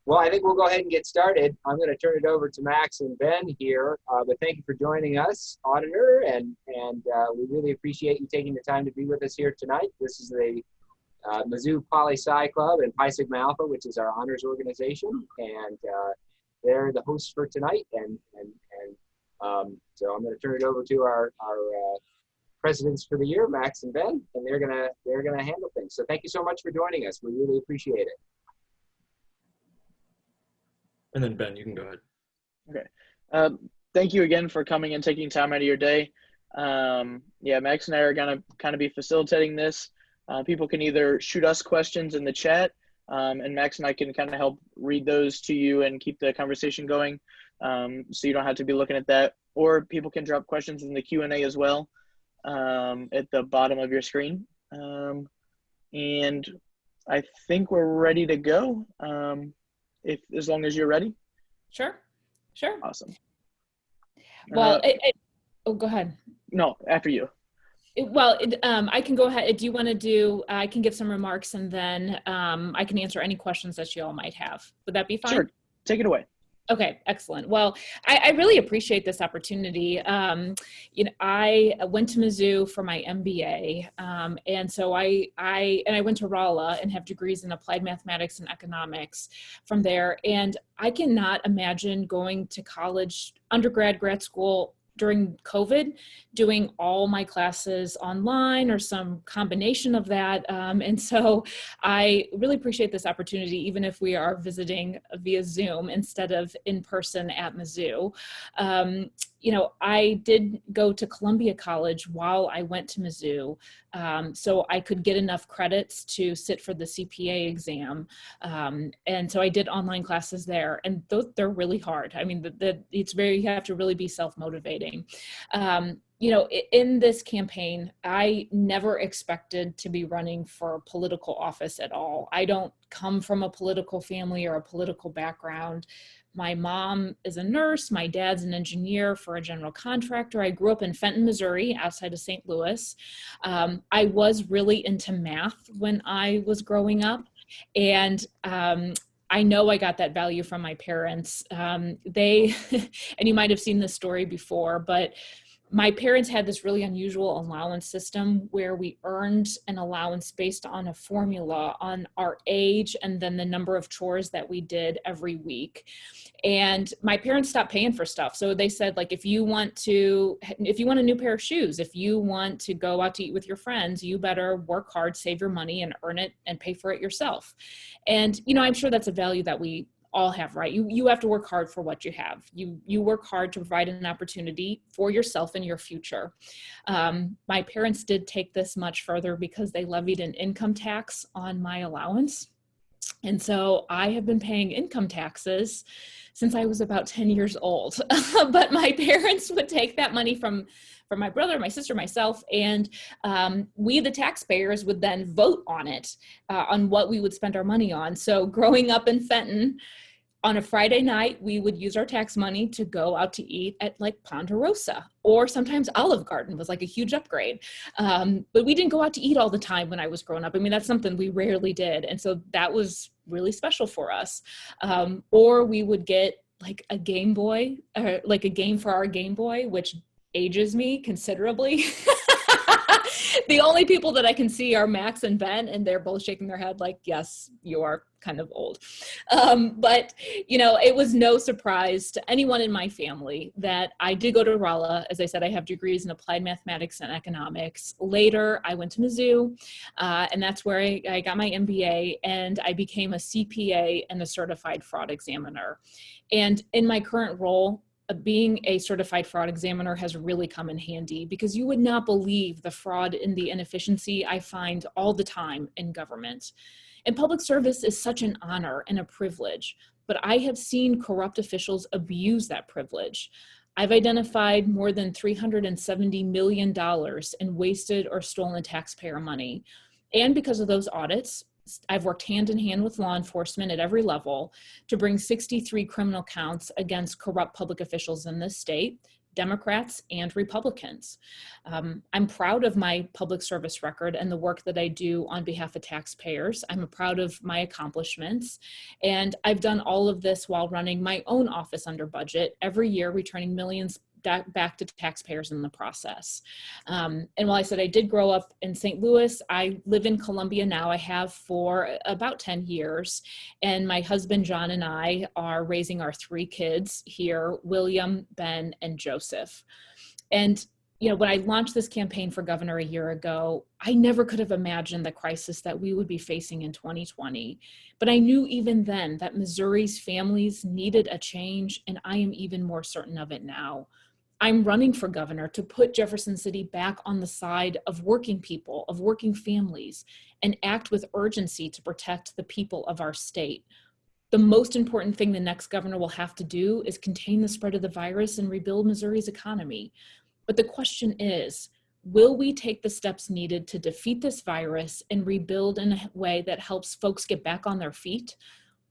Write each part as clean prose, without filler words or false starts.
Well, I think we'll go ahead and get started. I'm going to turn it over to Max and Ben here, but thank you for joining us, Auditor, and we really appreciate you taking the time to be with us here tonight. This is the Mizzou Poli-Sci Club and Pi Sigma Alpha, which is our honors organization, and they're the hosts for tonight. So I'm going to turn it over to our presidents for the year, Max and Ben, and they're gonna handle things. So thank you so much for joining us. We really appreciate it. And then Ben, you can go ahead. Okay. Thank you again for coming and taking time out of your day. Yeah, Max and I are going to kind of be facilitating this. People can either shoot us questions in the chat, and Max and I can kind of help read those to you and keep the conversation going, so you don't have to be looking at that. Or people can drop questions in the Q&A as well, at the bottom of your screen. And I think we're ready to go. As long as you're ready. Sure. Awesome. Well, oh, go ahead. No, after you. I can go ahead. Do you want to do, I can give some remarks and then I can answer any questions that you all might have. Would that be fine? Sure. Take it away. Okay, excellent. Well, I really appreciate this opportunity. I went to Mizzou for my MBA, and so I went to Rolla and have degrees in applied mathematics and economics from there. And I cannot imagine going to college, undergrad, grad school during COVID, doing all my classes online or some combination of that. And so I really appreciate this opportunity, even if we are visiting via Zoom instead of in person at Mizzou. I did go to Columbia College while I went to Mizzou, so I could get enough credits to sit for the CPA exam. And so I did online classes there, and they're really hard. I mean, you have to really be self-motivating. In this campaign, I never expected to be running for political office at all. I don't come from a political family or a political background. My mom is a nurse. My dad's an engineer for a general contractor. I grew up in Fenton, Missouri, outside of St. Louis. I was really into math when I was growing up. And I know I got that value from my parents. And you might have seen this story before, but my parents had this really unusual allowance system where we earned an allowance based on a formula on our age and then the number of chores that we did every week. And my parents stopped paying for stuff. So they said, like, if you want a new pair of shoes, if you want to go out to eat with your friends, you better work hard, save your money and earn it and pay for it yourself. And, I'm sure that's a value that we all have, right? You have to work hard for what you have. You work hard to provide an opportunity for yourself and your future. My parents did take this much further because they levied an income tax on my allowance. And so I have been paying income taxes since I was about 10 years old. But my parents would take that money from my brother, my sister, myself, and we, the taxpayers, would then vote on it, on what we would spend our money on. So growing up in Fenton, on a Friday night, we would use our tax money to go out to eat at like Ponderosa, or sometimes Olive Garden was like a huge upgrade. But we didn't go out to eat all the time when I was growing up. I mean, that's something we rarely did. And so that was really special for us. Or we would get like a Game Boy, or like a game for our Game Boy, which ages me considerably. The only people that I can see are Max and Ben, and they're both shaking their head like, yes, you are kind of old. But, it was no surprise to anyone in my family that I did go to Rolla. As I said, I have degrees in applied mathematics and economics. Later, I went to Mizzou, and that's where I got my MBA, and I became a CPA and a certified fraud examiner. And in my current role, being a certified fraud examiner has really come in handy, because you would not believe the fraud and the inefficiency I find all the time in government. And public service is such an honor and a privilege, but I have seen corrupt officials abuse that privilege. I've identified more than $370 million in wasted or stolen taxpayer money. And because of those audits, I've worked hand in hand with law enforcement at every level to bring 63 criminal counts against corrupt public officials in this state, Democrats and Republicans. I'm proud of my public service record and the work that I do on behalf of taxpayers. I'm proud of my accomplishments. And I've done all of this while running my own office under budget, every year returning millions back to taxpayers in the process. And while I said I did grow up in St. Louis, I live in Columbia now. I have for about 10 years. And my husband, John, and I are raising our 3 kids here, William, Ben, and Joseph. And when I launched this campaign for governor a year ago, I never could have imagined the crisis that we would be facing in 2020. But I knew even then that Missouri's families needed a change, and I am even more certain of it now. I'm running for governor to put Jefferson City back on the side of working people, of working families, and act with urgency to protect the people of our state. The most important thing the next governor will have to do is contain the spread of the virus and rebuild Missouri's economy. But the question is, will we take the steps needed to defeat this virus and rebuild in a way that helps folks get back on their feet?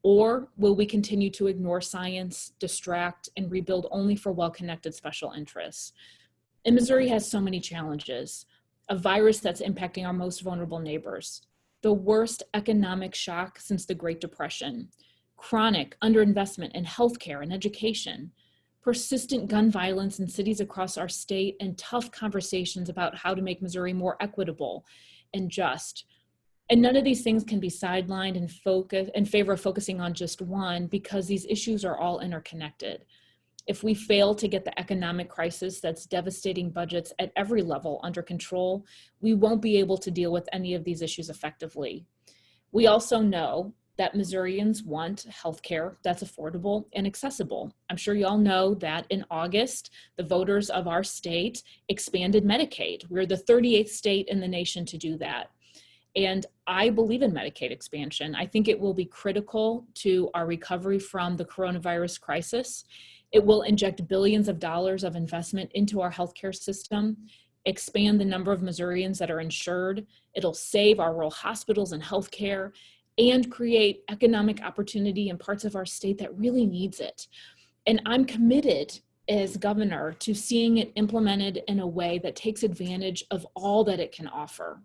Or will we continue to ignore science, distract, and rebuild only for well-connected special interests? And Missouri has so many challenges. A virus that's impacting our most vulnerable neighbors, the worst economic shock since the Great Depression, chronic underinvestment in healthcare and education, persistent gun violence in cities across our state, and tough conversations about how to make Missouri more equitable and just. And none of these things can be sidelined and focus in favor of focusing on just one, because these issues are all interconnected. If we fail to get the economic crisis that's devastating budgets at every level under control, we won't be able to deal with any of these issues effectively. We also know that Missourians want healthcare that's affordable and accessible. I'm sure you all know that in August, the voters of our state expanded Medicaid. We're the 38th state in the nation to do that. And I believe in Medicaid expansion. I think it will be critical to our recovery from the coronavirus crisis. It will inject billions of dollars of investment into our healthcare system, expand the number of Missourians that are insured. It'll save our rural hospitals and healthcare, and create economic opportunity in parts of our state that really needs it. And I'm committed as governor to seeing it implemented in a way that takes advantage of all that it can offer.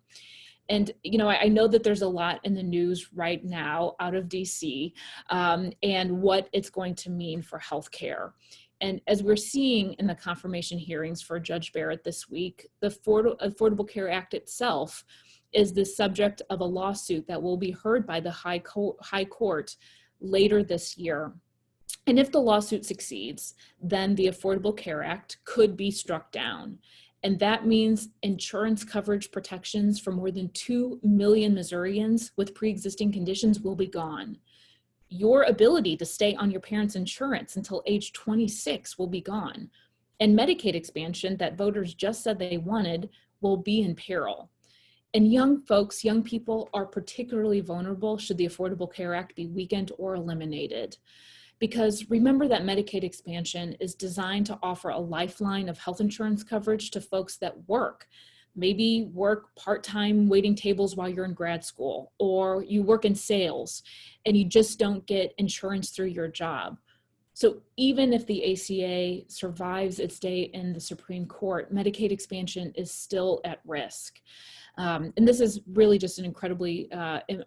And, I know that there's a lot in the news right now out of DC and what it's going to mean for healthcare. And as we're seeing in the confirmation hearings for Judge Barrett this week, the Affordable Care Act itself is the subject of a lawsuit that will be heard by the High Court later this year. And if the lawsuit succeeds, then the Affordable Care Act could be struck down. And that means insurance coverage protections for more than 2 million Missourians with pre-existing conditions will be gone. Your ability to stay on your parents' insurance until age 26 will be gone. And Medicaid expansion that voters just said they wanted will be in peril. And young people are particularly vulnerable should the Affordable Care Act be weakened or eliminated. Because remember that Medicaid expansion is designed to offer a lifeline of health insurance coverage to folks that maybe work part-time waiting tables while you're in grad school, or you work in sales and you just don't get insurance through your job. So even if the ACA survives its day in the Supreme Court, Medicaid expansion is still at risk. And this is really just an incredibly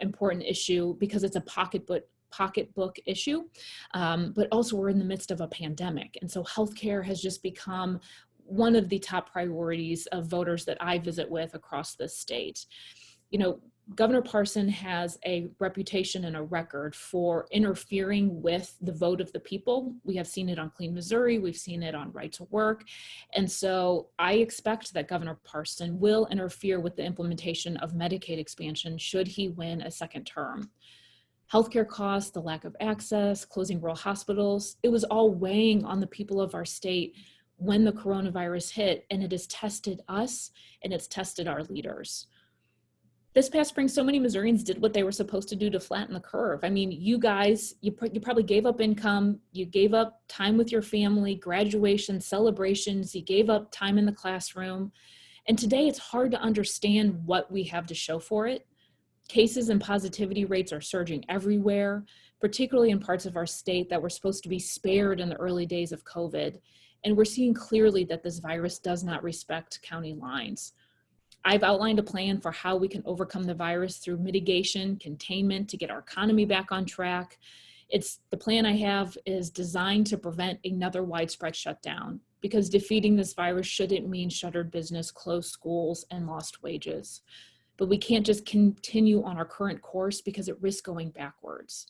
important issue because it's a pocketbook issue, but also we're in the midst of a pandemic. And so healthcare has just become one of the top priorities of voters that I visit with across the state. Governor Parson has a reputation and a record for interfering with the vote of the people. We have seen it on Clean Missouri. We've seen it on Right to Work. And so I expect that Governor Parson will interfere with the implementation of Medicaid expansion should he win a second term. Healthcare costs, the lack of access, closing rural hospitals, it was all weighing on the people of our state when the coronavirus hit, and it has tested us and it's tested our leaders. This past spring, so many Missourians did what they were supposed to do to flatten the curve. I mean, you guys, you probably gave up income, you gave up time with your family, graduation, celebrations, you gave up time in the classroom. And today it's hard to understand what we have to show for it. Cases and positivity rates are surging everywhere, particularly in parts of our state that were supposed to be spared in the early days of COVID. And we're seeing clearly that this virus does not respect county lines. I've outlined a plan for how we can overcome the virus through mitigation, containment, to get our economy back on track. The plan I have is designed to prevent another widespread shutdown, because defeating this virus shouldn't mean shuttered business, closed schools, and lost wages. But we can't just continue on our current course because it risks going backwards.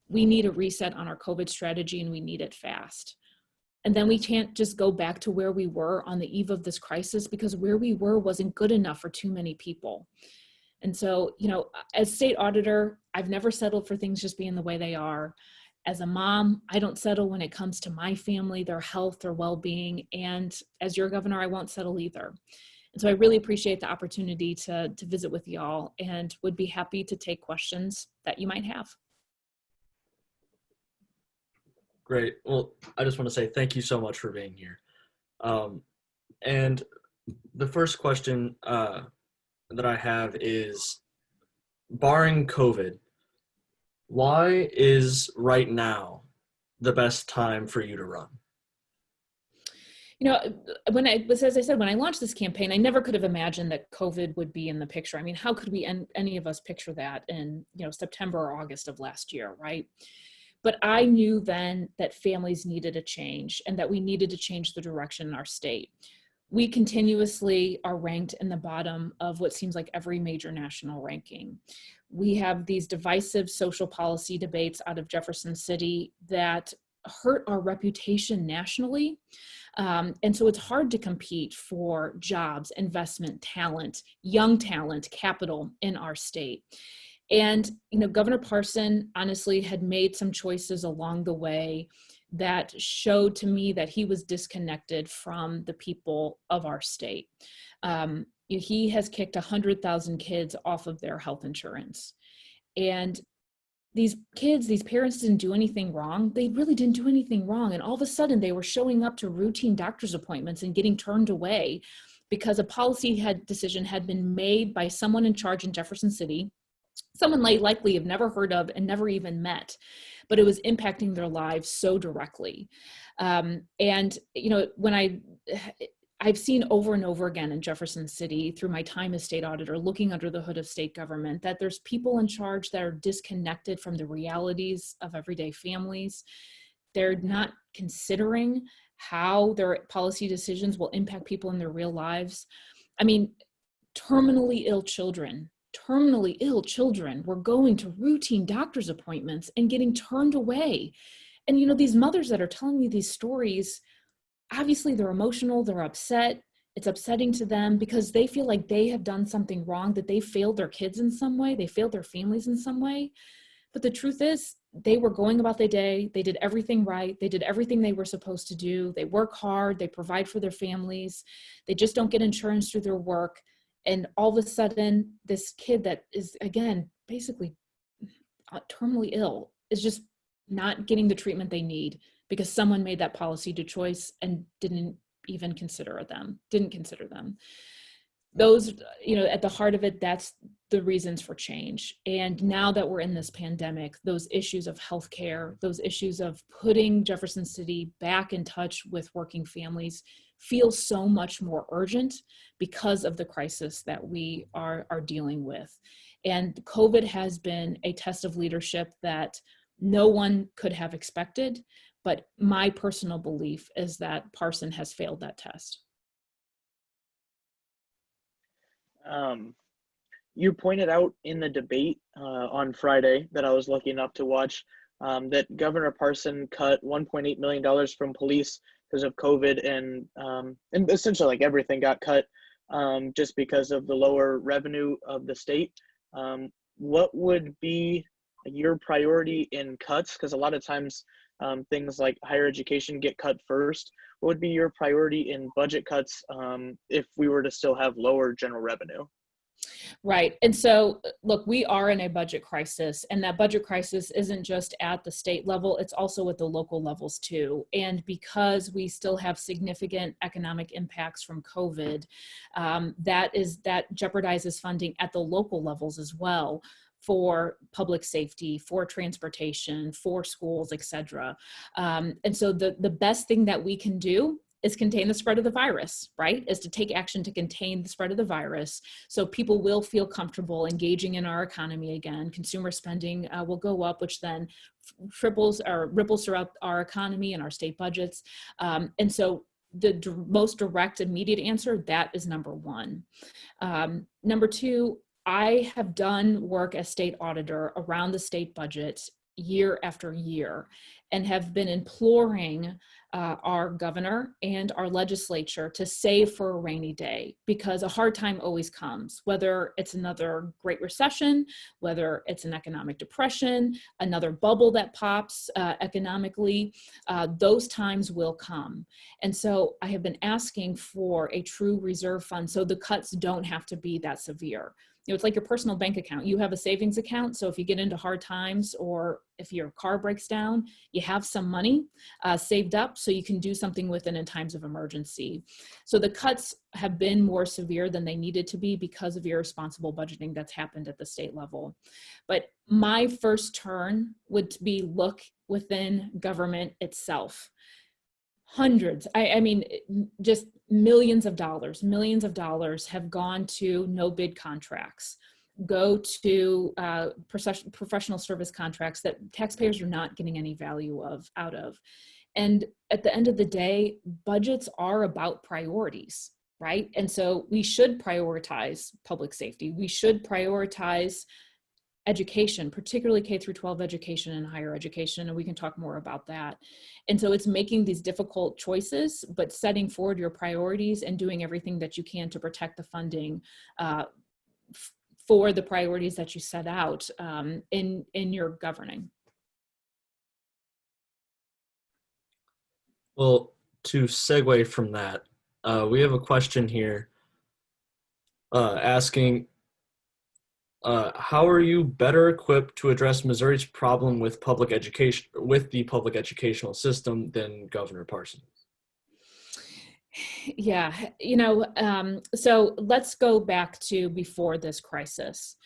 We need a reset on our COVID strategy, and we need it fast. And then we can't just go back to where we were on the eve of this crisis, because where we were wasn't good enough for too many people. And so, as state auditor, I've never settled for things just being the way they are. As a mom, I don't settle when it comes to my family, their health, their well-being. And as your governor, I won't settle either. And so I really appreciate the opportunity to visit with y'all, and would be happy to take questions that you might have. Great. Well, I just want to say thank you so much for being here. And the first question that I have is, barring COVID, why is right now the best time for you to run? As I said, when I launched this campaign, I never could have imagined that COVID would be in the picture. I mean, how could we, any of us, picture that in, September or August of last year, right? But I knew then that families needed a change, and that we needed to change the direction in our state. We continuously are ranked in the bottom of what seems like every major national ranking. We have these divisive social policy debates out of Jefferson City that hurt our reputation nationally. And so it's hard to compete for jobs, investment, talent, young talent, capital in our state. And, Governor Parson honestly had made some choices along the way that showed to me that he was disconnected from the people of our state. He has kicked 100,000 kids off of their health insurance. And these parents didn't do anything wrong. They really didn't do anything wrong. And all of a sudden they were showing up to routine doctor's appointments and getting turned away because a policy decision had been made by someone in charge in Jefferson City, someone they likely have never heard of and never even met, but it was impacting their lives so directly. When I've seen over and over again in Jefferson City through my time as state auditor, looking under the hood of state government, that there's people in charge that are disconnected from the realities of everyday families. They're not considering how their policy decisions will impact people in their real lives. I mean, terminally ill children were going to routine doctor's appointments and getting turned away. And these mothers that are telling me these stories, obviously they're emotional, they're upset. It's upsetting to them because they feel like they have done something wrong, that they failed their kids in some way, they failed their families in some way. But the truth is, they were going about their day, they did everything right, they did everything they were supposed to do, they work hard, they provide for their families, they just don't get insurance through their work. And all of a sudden, this kid that is, again, basically terminally ill is just not getting the treatment they need because someone made that policy choice and didn't consider them. Those, at the heart of it, that's the reasons for change. And now that we're in this pandemic, those issues of healthcare, those issues of putting Jefferson City back in touch with working families feel so much more urgent because of the crisis that we are dealing with. And COVID has been a test of leadership that no one could have expected, but my personal belief is that Parson has failed that test. You pointed out in the debate on Friday that I was lucky enough to watch that Governor Parson cut $1.8 million from police because of COVID, and essentially like everything got cut just because of the lower revenue of the state. What would be your priority in cuts? Because a lot of times things like higher education get cut first. What would be your priority in budget cuts if we were to still have lower general revenue? Right. And so, look, we are in a budget crisis, and that budget crisis isn't just at the state level, it's also at the local levels too. And because we still have significant economic impacts from COVID, that jeopardizes funding at the local levels as well, for public safety, for transportation, for schools, et cetera. And so the best thing that we can do is contain the spread of the virus, right? Is to take action to contain the spread of the virus. So people will feel comfortable engaging in our economy again. Consumer spending will go up, which then ripples throughout our economy and our state budgets. And so the most direct, immediate answer, that is number one. Number two, I have done work as state auditor around the state budget year after year and have been imploring our governor and our legislature to save for a rainy day, because a hard time always comes, whether it's another Great Recession, whether it's an economic depression, another bubble that pops economically, those times will come. And so I have been asking for a true reserve fund so the cuts don't have to be that severe. You know, it's like your personal bank account. You have a savings account, so if you get into hard times or if your car breaks down, you have some money saved up so you can do something with it in times of emergency. So the cuts have been more severe than they needed to be because of irresponsible budgeting that's happened at the state level. But my first turn would be look within government itself. Hundreds, I mean, just millions of dollars have gone to no bid contracts, go to professional service contracts that taxpayers are not getting any value out of. And at the end of the day, budgets are about priorities, right? And so we should prioritize public safety. We should prioritize education, particularly K through 12 education and higher education, and we can talk more about that. And so it's making these difficult choices, but setting forward your priorities and doing everything that you can to protect the funding for the priorities that you set out in your governing. Well, to segue from that, we have a question here asking, how are you better equipped to address Missouri's problem with public education, with the public educational system, than Governor Parson? Yeah, you know, so let's go back to before this crisis.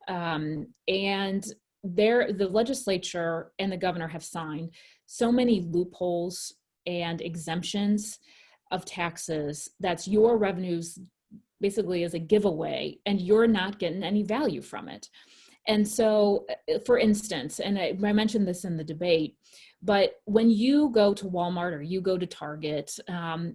And the legislature and the governor have signed so many loopholes and exemptions of taxes that's your revenues basically as a giveaway, and you're not getting any value from it. And so, for instance, and I mentioned this in the debate, but when you go to Walmart or you go to Target,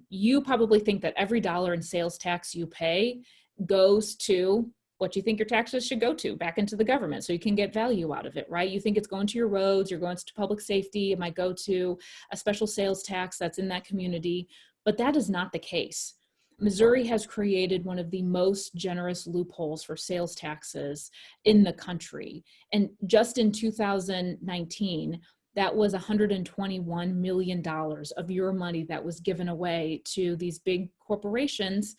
you probably think that every dollar in sales tax you pay goes to what you think your taxes should go to, back into the government, so you can get value out of it, right? You think it's going to your roads, you're going to public safety, it might go to a special sales tax that's in that community, but that is not the case. Missouri has created one of the most generous loopholes for sales taxes in the country. And just in 2019, that was $121 million of your money that was given away to these big corporations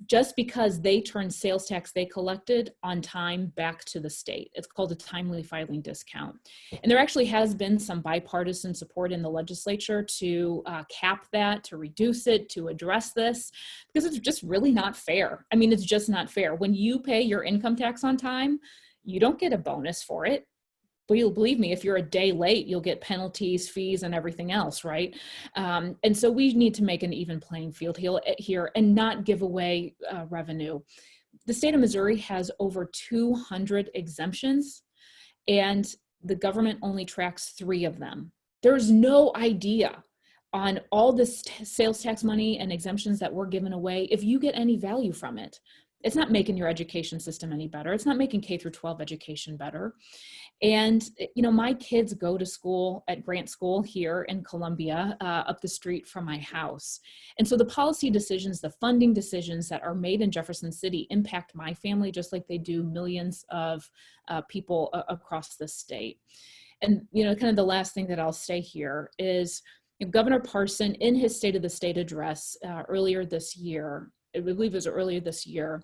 just because they turned sales tax they collected on time back to the state. It's called a timely filing discount. And there actually has been some bipartisan support in the legislature to cap that, to reduce it, to address this, because it's just really not fair. I mean, it's just not fair. When you pay your income tax on time, you don't get a bonus for it. But you'll believe me, if you're a day late, you'll get penalties, fees, and everything else, right? And so we need to make an even playing field here and not give away revenue. The state of Missouri has over 200 exemptions, and the government only tracks 3 of them. There's no idea on all this sales tax money and exemptions that we're giving away if you get any value from it. It's not making your education system any better. It's not making K through 12 education better. And, you know, my kids go to school at Grant School here in Columbia, up the street from my house. And so the policy decisions, the funding decisions that are made in Jefferson City impact my family just like they do millions of people across the state. And, you know, kind of the last thing that I'll say here is, you know, Governor Parson, in his State of the State address earlier this year, I believe it was earlier this year,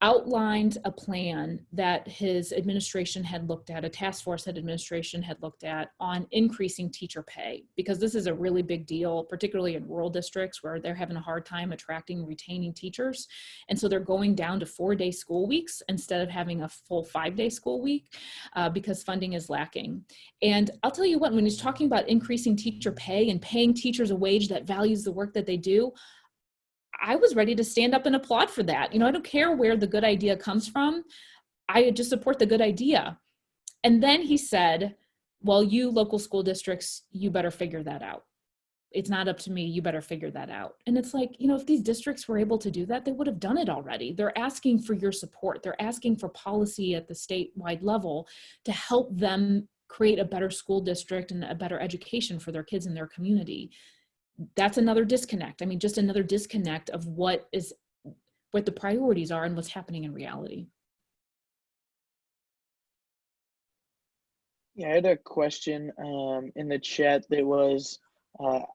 outlined a plan that his administration had looked at, a task force that administration had looked at on increasing teacher pay, because this is a really big deal, particularly in rural districts where they're having a hard time attracting and retaining teachers. And so they're going down to 4-day school weeks instead of having a full 5-day school week because funding is lacking. And I'll tell you what, when he's talking about increasing teacher pay and paying teachers a wage that values the work that they do, I was ready to stand up and applaud for that. I don't care where the good idea comes from. I just support the good idea. And then he said, well, you local school districts, you better figure that out. It's not up to me. You better figure that out. And it's like, if these districts were able to do that, they would have done it already. They're asking for your support. They're asking for policy at the statewide level to help them create a better school district and a better education for their kids in their community. That's another disconnect. Just another disconnect of what the priorities are and what's happening in reality. Yeah, I had a question in the chat that was, how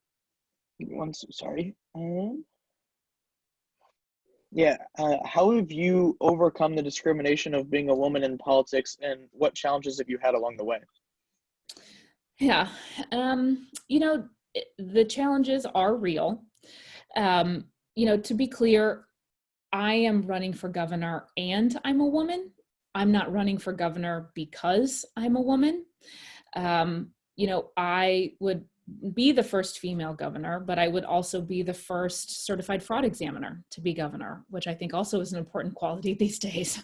have you overcome the discrimination of being a woman in politics, and what challenges have you had along the way? Yeah, the challenges are real. To be clear, I am running for governor and I'm a woman. I'm not running for governor because I'm a woman. I would be the first female governor, but I would also be the first certified fraud examiner to be governor, which I think also is an important quality these days.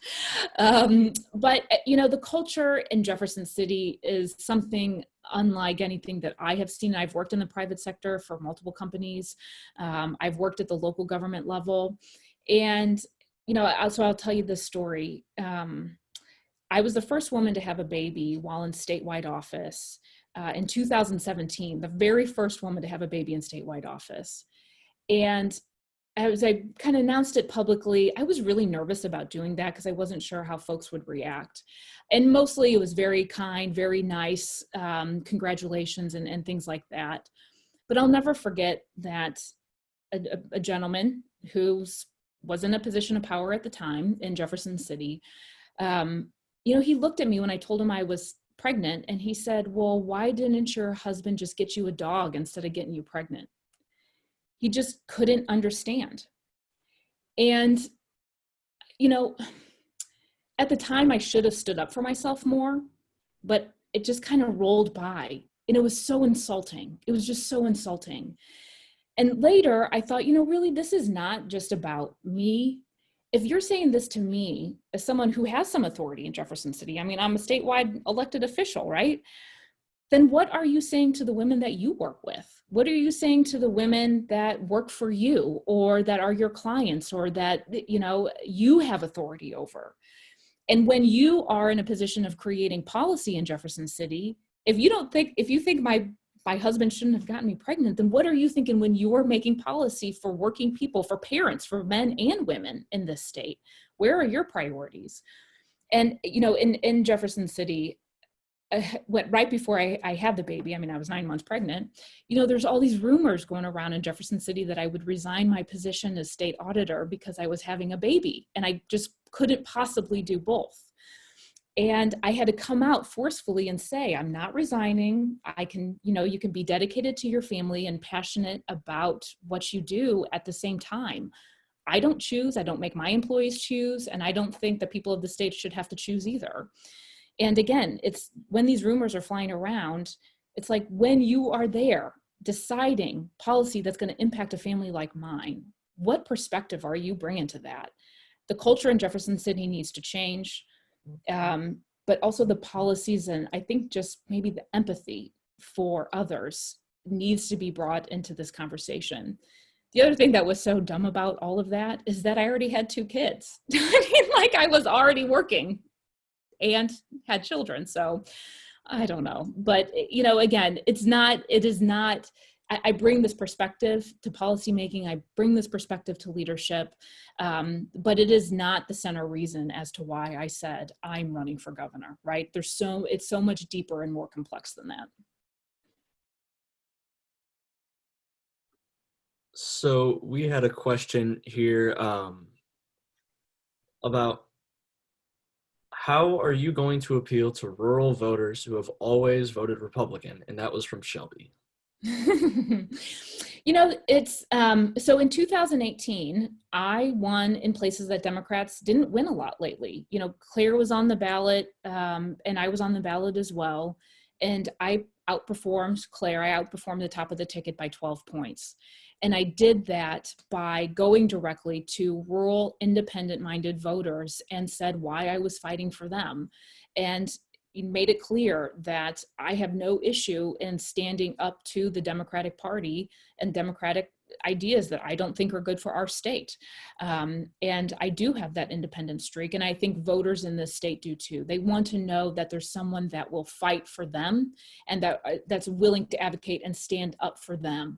But the culture in Jefferson City is something unlike anything that I have seen. I've worked in the private sector for multiple companies. I've worked at the local government level. And, so I'll tell you this story. I was the first woman to have a baby while in statewide office in 2017, the very first woman to have a baby in statewide office. And as I kind of announced it publicly, I was really nervous about doing that because I wasn't sure how folks would react. And mostly it was very kind, very nice, congratulations and things like that. But I'll never forget that a gentleman who was in a position of power at the time in Jefferson City, he looked at me when I told him I was pregnant, and he said, well, why didn't your husband just get you a dog instead of getting you pregnant? He just couldn't understand. And, at the time I should have stood up for myself more, but it just kind of rolled by, and it was so insulting. It was just so insulting. And later I thought, really, this is not just about me. If you're saying this to me as someone who has some authority in Jefferson City, I'm a statewide elected official, right? Then what are you saying to the women that you work with? What are you saying to the women that work for you or that are your clients or that, you have authority over? And when you are in a position of creating policy in Jefferson City, if you think my husband shouldn't have gotten me pregnant, then what are you thinking when you're making policy for working people, for parents, for men and women in this state? Where are your priorities? And, in Jefferson City, right before I had the baby, I was 9 months pregnant, there's all these rumors going around in Jefferson City that I would resign my position as state auditor because I was having a baby, and I just couldn't possibly do both. And I had to come out forcefully and say, I'm not resigning. I can, you can be dedicated to your family and passionate about what you do at the same time. I don't choose, I don't make my employees choose, and I don't think the people of the state should have to choose either. And again, it's when these rumors are flying around, it's like when you are there deciding policy that's going to impact a family like mine, what perspective are you bringing to that? The culture in Jefferson City needs to change. But also the policies, and I think just maybe the empathy for others needs to be brought into this conversation. The other thing that was so dumb about all of that is that I already had 2 kids. I was already working and had children. So I don't know, but again, it is not, I bring this perspective to policymaking. I bring this perspective to leadership, but it is not the center reason as to why I said I'm running for governor, right? It's so much deeper and more complex than that. So we had a question here. about how are you going to appeal to rural voters who have always voted Republican? And that was from Shelby. You know, it's so in 2018, I won in places that Democrats didn't win a lot lately. You know, Claire was on the ballot, and I was on the ballot as well. And I outperformed Claire. I outperformed the top of the ticket by 12 points. And I did that by going directly to rural, independent-minded voters and said why I was fighting for them. And made it clear that I have no issue in standing up to the Democratic Party and Democratic ideas that I don't think are good for our state. And I do have that independent streak, and I think voters in this state do too. They want to know that there's someone that will fight for them and that's willing to advocate and stand up for them,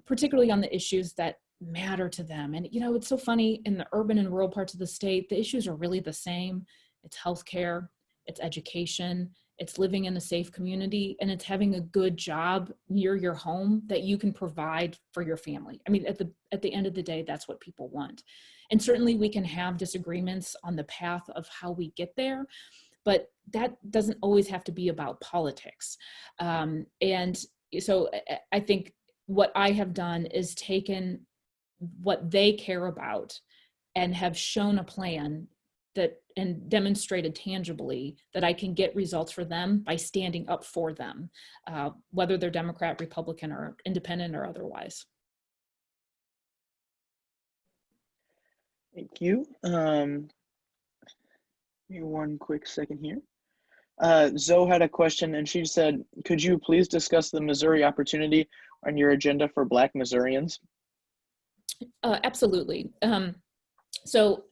particularly on the issues that matter to them. And, you know, it's so funny, in the urban and rural parts of the state, the issues are really the same. It's healthcare, it's education, it's living in a safe community, and it's having a good job near your home that you can provide for your family. I mean, at the end of the day, that's what people want. And certainly we can have disagreements on the path of how we get there, but that doesn't always have to be about politics. And so I think what I have done is taken what they care about and have shown a plan that and demonstrated tangibly that I can get results for them by standing up for them, whether they're Democrat, Republican, or independent or otherwise. Thank you. Give me one quick second here. Zoe had a question, and she said, could you please discuss the Missouri opportunity on your agenda for Black Missourians? Absolutely. So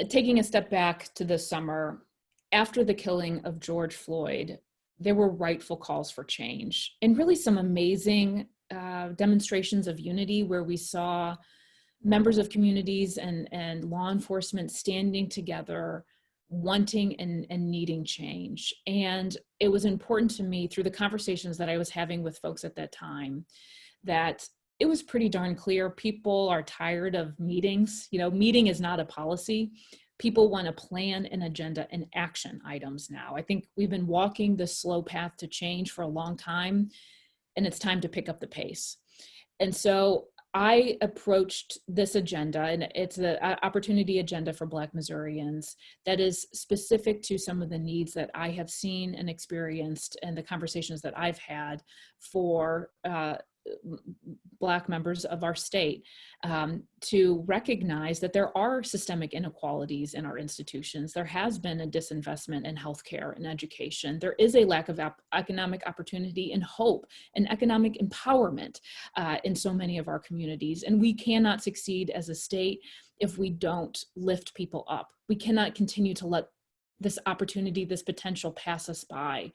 taking a step back to this summer, after the killing of George Floyd, there were rightful calls for change and really some amazing demonstrations of unity where we saw members of communities and law enforcement standing together, wanting and needing change. And it was important to me through the conversations that I was having with folks at that time that it was pretty darn clear people are tired of meetings. You know, meeting is not a policy. People want a plan, an agenda, and action items now. I think we've been walking the slow path to change for a long time, and it's time to pick up the pace. And so I approached this agenda, and it's the opportunity agenda for Black Missourians that is specific to some of the needs that I have seen and experienced and the conversations that I've had for Black members of our state, to recognize that there are systemic inequalities in our institutions. There has been a disinvestment in healthcare and education. There is a lack of economic opportunity and hope and economic empowerment in so many of our communities. And we cannot succeed as a state if we don't lift people up. We cannot continue to let this opportunity, this potential pass us by.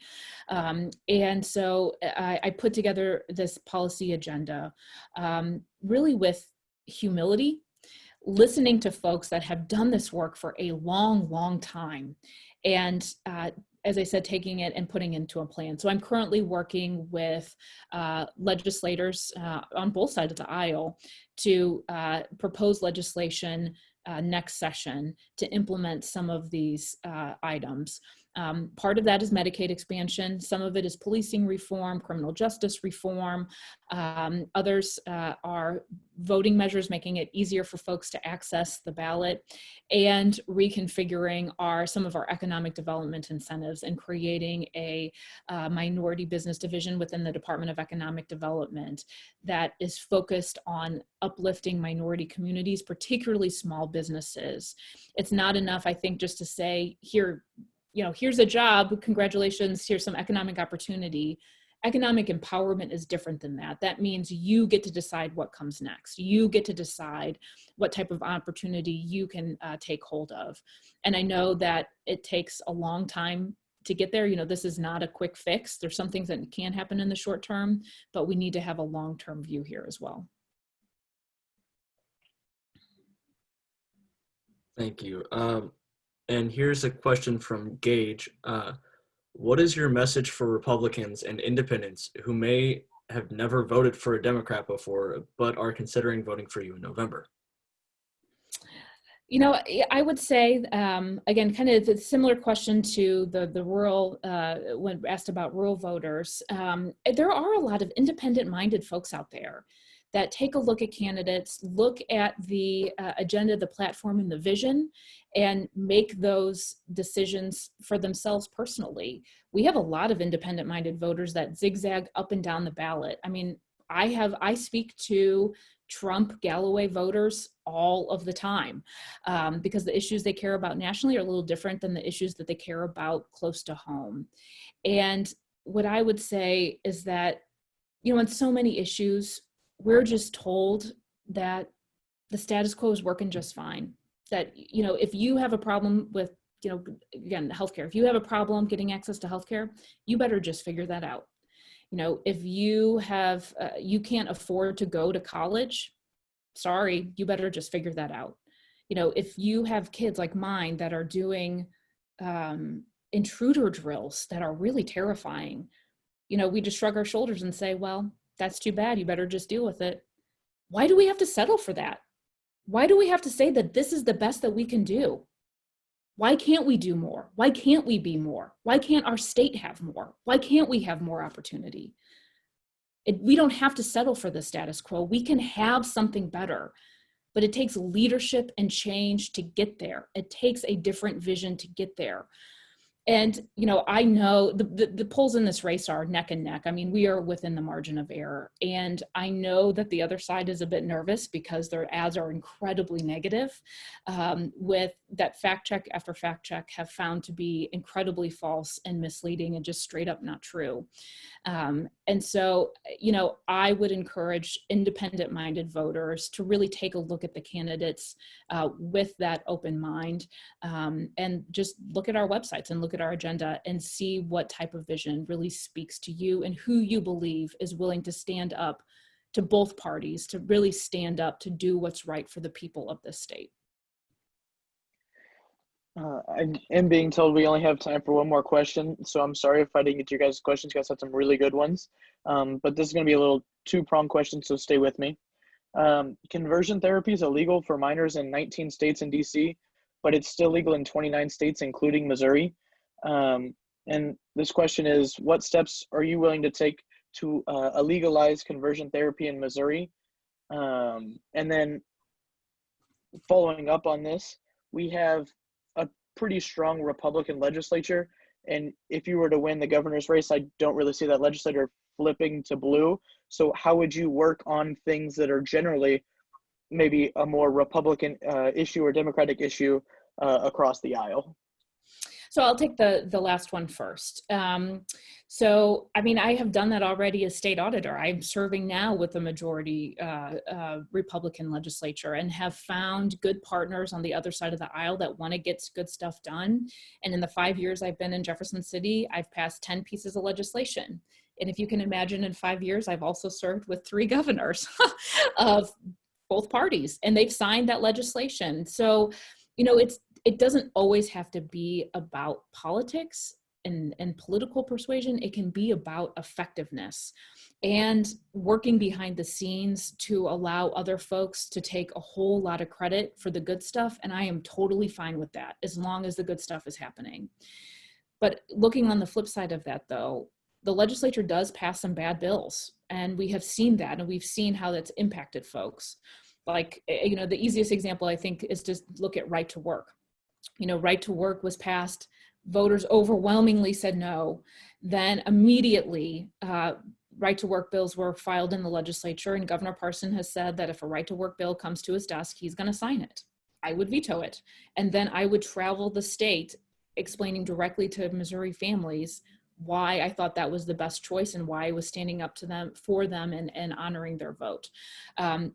And so I put together this policy agenda really with humility, listening to folks that have done this work for a long, long time. And as I said, taking it and putting into a plan. So I'm currently working with legislators on both sides of the aisle to propose legislation next session to implement some of these items. Part of that is Medicaid expansion. Some of it is policing reform, criminal justice reform. Others are voting measures, making it easier for folks to access the ballot, and reconfiguring some of our economic development incentives and creating a minority business division within the Department of Economic Development that is focused on uplifting minority communities, particularly small businesses. It's not enough, I think, just to say, here, you know, here's a job, congratulations, here's some economic opportunity. Economic empowerment is different than that. That means you get to decide what comes next. You get to decide what type of opportunity you can take hold of. And I know that it takes a long time to get there. You know, this is not a quick fix. There's some things that can happen in the short term, but we need to have a long-term view here as well. Thank you. And here's a question from Gage. What is your message for Republicans and independents who may have never voted for a Democrat before, but are considering voting for you in November? You know, I would say, again, kind of a similar question to the rural, when asked about rural voters, there are a lot of independent-minded folks out there that take a look at candidates, look at the agenda, the platform, and the vision, and make those decisions for themselves personally. We have a lot of independent-minded voters that zigzag up and down the ballot. I mean, I speak to Trump Galloway voters all of the time, because the issues they care about nationally are a little different than the issues that they care about close to home. And what I would say is that, you know, on so many issues, we're just told that the status quo is working just fine. That, you know, if you have a problem with, you know, again, healthcare, if you have a problem getting access to healthcare, you better just figure that out. You know, if you have, you can't afford to go to college, sorry, you better just figure that out. You know, if you have kids like mine that are doing intruder drills that are really terrifying, you know, we just shrug our shoulders and say, well, that's too bad. You better just deal with it. Why do we have to settle for that? Why do we have to say that this is the best that we can do? Why can't we do more? Why can't we be more? Why can't our state have more? Why can't we have more opportunity? We don't have to settle for the status quo. We can have something better, but it takes leadership and change to get there. It takes a different vision to get there. And, you know, I know the polls in this race are neck and neck. I mean, we are within the margin of error. And I know that the other side is a bit nervous because their ads are incredibly negative, with that fact check after fact check have found to be incredibly false and misleading and just straight up not true. And so, you know, I would encourage independent-minded voters to really take a look at the candidates with that open mind, and just look at our websites and look at our agenda and see what type of vision really speaks to you and who you believe is willing to stand up to both parties, to really stand up to do what's right for the people of this state. I am being told we only have time for one more question, so I'm sorry if I didn't get to your guys' questions. You guys had some really good ones, but this is going to be a little two-pronged question, so stay with me. Conversion therapy is illegal for minors in 19 states and DC, but it's still legal in 29 states, including Missouri. And this question is, what steps are you willing to take to legalize conversion therapy in Missouri? And then following up on this, we have a pretty strong Republican legislature. And if you were to win the governor's race, I don't really see that legislator flipping to blue. So how would you work on things that are generally maybe a more Republican issue or Democratic issue across the aisle? So I'll take the last one first. So, I mean, I have done that already as state auditor. I'm serving now with a majority Republican legislature and have found good partners on the other side of the aisle that want to get good stuff done. And in the 5 years I've been in Jefferson City, I've passed 10 pieces of legislation. And if you can imagine, in 5 years, I've also served with 3 governors of both parties, and they've signed that legislation. So, you know, it doesn't always have to be about politics and political persuasion. It can be about effectiveness and working behind the scenes to allow other folks to take a whole lot of credit for the good stuff. And I am totally fine with that, as long as the good stuff is happening. But looking on the flip side of that, though, the legislature does pass some bad bills, and we have seen that, and we've seen how that's impacted folks. Like, you know, the easiest example, I think, is just look at right to work. You know, right to work was passed. Voters overwhelmingly said no. Then immediately, right to work bills were filed in the legislature, and Governor Parson has said that if a right to work bill comes to his desk, he's going to sign it. I would veto it. And then I would travel the state explaining directly to Missouri families why I thought that was the best choice and why I was standing up to them, for them, and honoring their vote.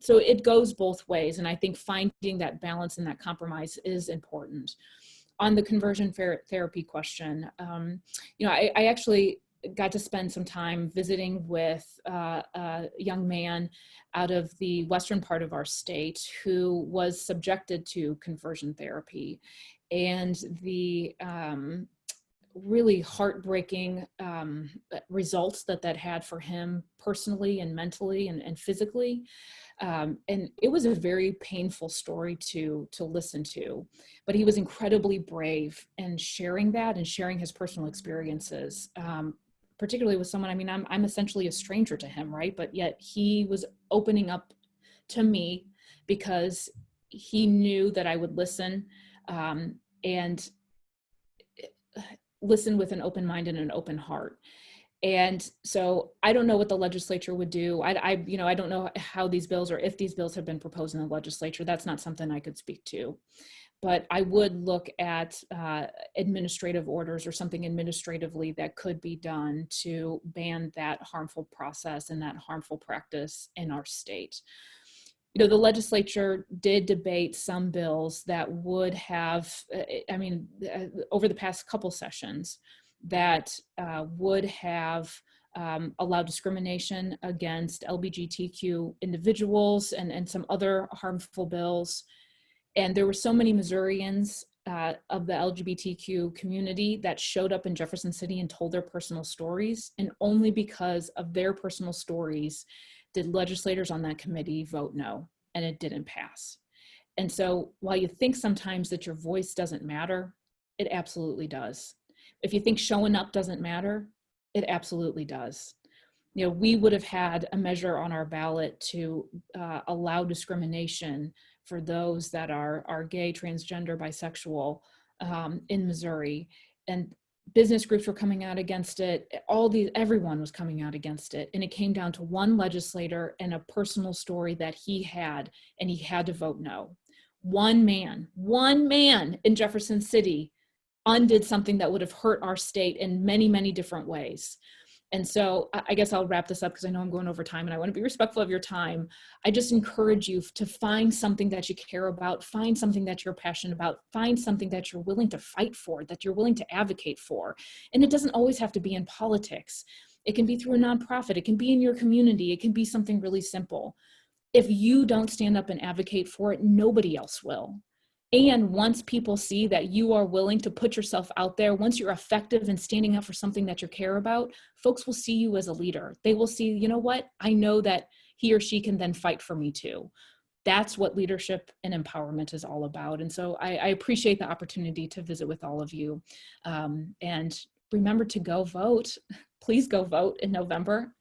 So it goes both ways. And I think finding that balance and that compromise is important. On the conversion therapy question, you know, I actually got to spend some time visiting with a young man out of the western part of our state who was subjected to conversion therapy. And really heartbreaking results that had for him personally and mentally and physically. And it was a very painful story to listen to, but he was incredibly brave in sharing that and sharing his personal experiences, particularly with someone, I mean, I'm essentially a stranger to him, right? But yet he was opening up to me because he knew that I would listen, and listen with an open mind and an open heart. And so I don't know what the legislature would do. I don't know how these bills, or if these bills have been proposed in the legislature. That's not something I could speak to. But I would look at administrative orders or something administratively that could be done to ban that harmful process and that harmful practice in our state. You know, the legislature did debate some bills that would have, over the past couple sessions, that would have allowed discrimination against LGBTQ individuals and some other harmful bills. And there were so many Missourians of the LGBTQ community that showed up in Jefferson City and told their personal stories. And only because of their personal stories did legislators on that committee vote no, and it didn't pass. And so while you think sometimes that your voice doesn't matter, it absolutely does. If you think showing up doesn't matter, it absolutely does. You know, we would have had a measure on our ballot to allow discrimination for those that are gay, transgender, bisexual in Missouri. And business groups were coming out against it. Everyone was coming out against it. And it came down to one legislator and a personal story that he had, and he had to vote no. One man in Jefferson City undid something that would have hurt our state in many, many different ways. And so I guess I'll wrap this up because I know I'm going over time and I want to be respectful of your time. I just encourage you to find something that you care about, find something that you're passionate about, find something that you're willing to fight for, that you're willing to advocate for. And it doesn't always have to be in politics. It can be through a nonprofit. It can be in your community. It can be something really simple. If you don't stand up and advocate for it, nobody else will. And once people see that you are willing to put yourself out there, once you're effective in standing up for something that you care about, folks will see you as a leader. They will see, you know what? I know that he or she can then fight for me too. That's what leadership and empowerment is all about. And so I appreciate the opportunity to visit with all of you. And remember to go vote. Please go vote in November.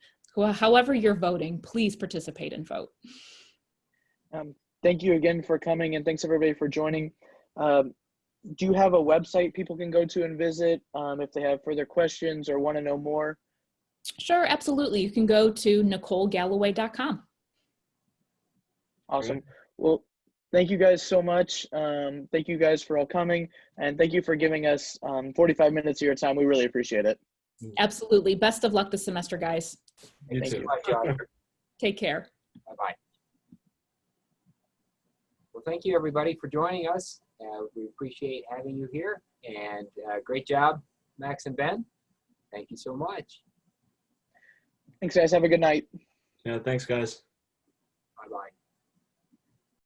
However you're voting, please participate and vote. Thank you again for coming, and thanks everybody for joining. Do you have a website people can go to and visit if they have further questions or want to know more? Sure, absolutely. You can go to NicoleGalloway.com. Awesome. Well, thank you guys so much. Thank you guys for all coming, and thank you for giving us 45 minutes of your time. We really appreciate it. Absolutely. Best of luck this semester, guys. You Thank too. you much, Auditor. Take care. Bye-bye. Well, thank you, everybody, for joining us. We appreciate having you here. And great job, Max and Ben. Thank you so much. Thanks, guys. Have a good night. Yeah, thanks, guys. Bye-bye.